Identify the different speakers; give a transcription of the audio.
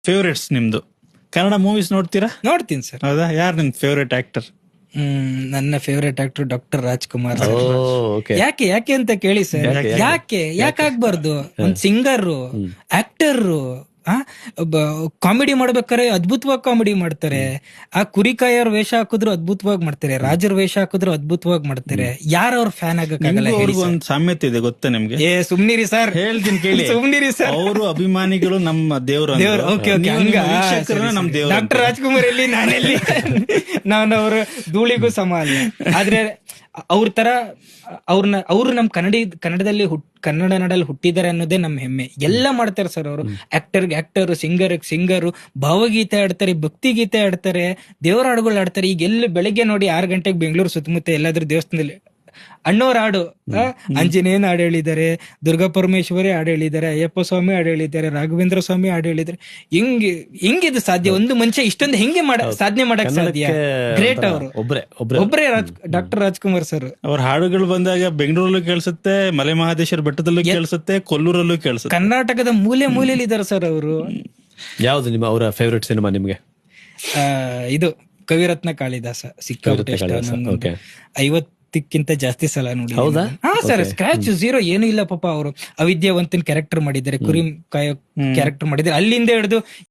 Speaker 1: Favourites ನಿಮ್ದು Kannada movies ನೋಡ್ತೀರಾ?
Speaker 2: ನೋಡ್ತೀನಿ ಸರ್.
Speaker 1: ಹೌದಾ? ಯಾರು ನಿಮ್ ಫೇವ್ರೇಟ್ ಆಕ್ಟರ್?
Speaker 2: ನನ್ನ favourite actor doctor Rajkumar.
Speaker 3: Okay.
Speaker 2: ಯಾಕೆ ಅಂತ ಕೇಳಿ ಸರ್. ಯಾಕಾಗ್ಬಾರ್ದು? ಒಂದ್ ಸಿಂಗರ್, ಆಕ್ಟರ್, ಕಾಮಿಡಿ ಮಾಡ್ಬೇಕಾರೆ ಅದ್ಭುತವಾಗಿ ಕಾಮಿಡಿ ಮಾಡ್ತಾರೆ. ಆ ಕುರಿಕಾಯವ್ರ ವೇಷ ಹಾಕಿದ್ರು ಅದ್ಭುತವಾಗಿ ಮಾಡ್ತಾರೆ, ರಾಜರ ವೇಷ ಹಾಕಿದ್ರು ಅದ್ಭುತವಾಗಿ ಮಾಡ್ತಾರೆ. ಯಾರ ಅವ್ರ ಫ್ಯಾನ್ ಆಗಕ್ಕಾಗಲ್ಲ?
Speaker 1: ಒಂದ್ ಸಾಮ್ಯತೆ ಇದೆ ಗೊತ್ತಾ ನಿಮ್ಗೆ?
Speaker 2: ಸುಮ್ನಿರಿ ಸರ್,
Speaker 1: ಹೇಳ್ತೀನಿ ಕೇಳಿ.
Speaker 2: ಸುಮ್ನಿರಿ ಸರ್.
Speaker 1: ಅವರು ಅಭಿಮಾನಿಗಳು ನಮ್ಮ ದೇವ್ರು. ನಮ್ ದೇವ್ರು.
Speaker 2: ಡಾಕ್ಟರ್ ರಾಜ್ಕುಮಾರ್ ಎಲ್ಲಿ, ನಾನೆಲ್ಲಿ? ನಾನು ಅವ್ರ ಧೂಳಿಗೂ ಸಮ ಅಲ್ಲ. ಆದ್ರೆ ಅವ್ರ ತರ ಅವ್ರು ನಮ್ ಕನ್ನಡದಲ್ಲಿ ಕನ್ನಡ ನಾಡಲ್ಲಿ ಹುಟ್ಟಿದ್ದಾರೆ ಅನ್ನೋದೇ ನಮ್ ಹೆಮ್ಮೆ. ಎಲ್ಲ ಮಾಡ್ತಾರೆ ಸರ್ ಅವರು. ಆಕ್ಟರ್, ಸಿಂಗರು, ಭಾವಗೀತೆ ಆಡ್ತಾರೆ, ಭಕ್ತಿ ಗೀತೆ ಆಡ್ತಾರೆ, ದೇವರ ಹಾಡುಗಳು ಆಡ್ತಾರೆ. ಈಗ ಎಲ್ಲಿ ಬೆಳಿಗ್ಗೆ ನೋಡಿ 6 ಗಂಟೆಗೆ ಬೆಂಗಳೂರು ಸುತ್ತಮುತ್ತ ಎಲ್ಲಾದ್ರೂ ದೇವಸ್ಥಾನದಲ್ಲಿ ಅಣ್ಣವ್ರ ಹಾಡು, ಆಂಜನೇಯನ್ ಹಾಡು ಹೇಳಿದ್ದಾರೆ, ದುರ್ಗಾ ಪರಮೇಶ್ವರಿ ಹಾಡು ಹೇಳಿದ್ದಾರೆ, ಅಯ್ಯಪ್ಪ ಸ್ವಾಮಿ ಹಾಡು ಹೇಳಿದ್ದಾರೆ, ರಾಘವೇಂದ್ರ ಸ್ವಾಮಿ ಹಾಡು ಹೇಳಿದ್ದಾರೆ. ಹೆಂಗಿದು ಸಾಧ್ಯ? ಒಂದು ಮನುಷ್ಯ ಇಷ್ಟೊಂದು ಹೆಂಗೆ ಸಾಧನೆ ಮಾಡಕ್ ಸಾಧ್ಯ? ಗ್ರೇಟ್. ಅವರು ಒಬ್ಬರೇ ಡಾಕ್ಟರ್ ರಾಜ್ಕುಮಾರ್ ಸರ್.
Speaker 1: ಅವ್ರ ಹಾಡುಗಳು ಬಂದಾಗ ಬೆಂಗಳೂರಲ್ಲೂ ಕೇಳಿಸುತ್ತೆ, ಮಲೆ ಮಹದೇಶ್ವರ ಬೆಟ್ಟದಲ್ಲೂ ಕೇಳಿಸುತ್ತೆ, ಕೊಲ್ಲೂರಲ್ಲೂ ಕೇಳಿಸುತ್ತೆ.
Speaker 2: ಕರ್ನಾಟಕದ ಮೂಲೆಯಲ್ಲಿ ಇದ್ದಾರೆ ಸರ್ ಅವರು.
Speaker 3: ಯಾವ್ದು ನಿಮ್ಮ ಅವರ ಫೇವ್ರೆಟ್ ಸಿನಿಮಾ ನಿಮ್ಗೆ?
Speaker 2: ಇದು ಕವಿರತ್ನ ಕಾಳಿದಾಸ. ಸಿಕ್ಕಾಪಟ್ಟೆ ಇಷ್ಟ. 50ಕ್ಕಿಂತ ಜಾಸ್ತಿ ಸಲ ನೋಡಿ.
Speaker 3: ಹೌದಾ?
Speaker 2: ಹಾ ಸರ್, ಸ್ಕ್ರಾಚ್ ಜೀರೋ ಏನು ಇಲ್ಲ ಪಾಪ. ಅವರು ಅವಿದ್ಯಾವಂತನ ಕ್ಯಾರೆಕ್ಟರ್ ಮಾಡಿದ್ದಾರೆ, ಕುರಿ ಕಾಯೋ ಕ್ಯಾರೆಕ್ಟರ್ ಮಾಡಿದ್ದಾರೆ. ಅಲ್ಲಿಂದ ಹಿಡಿದು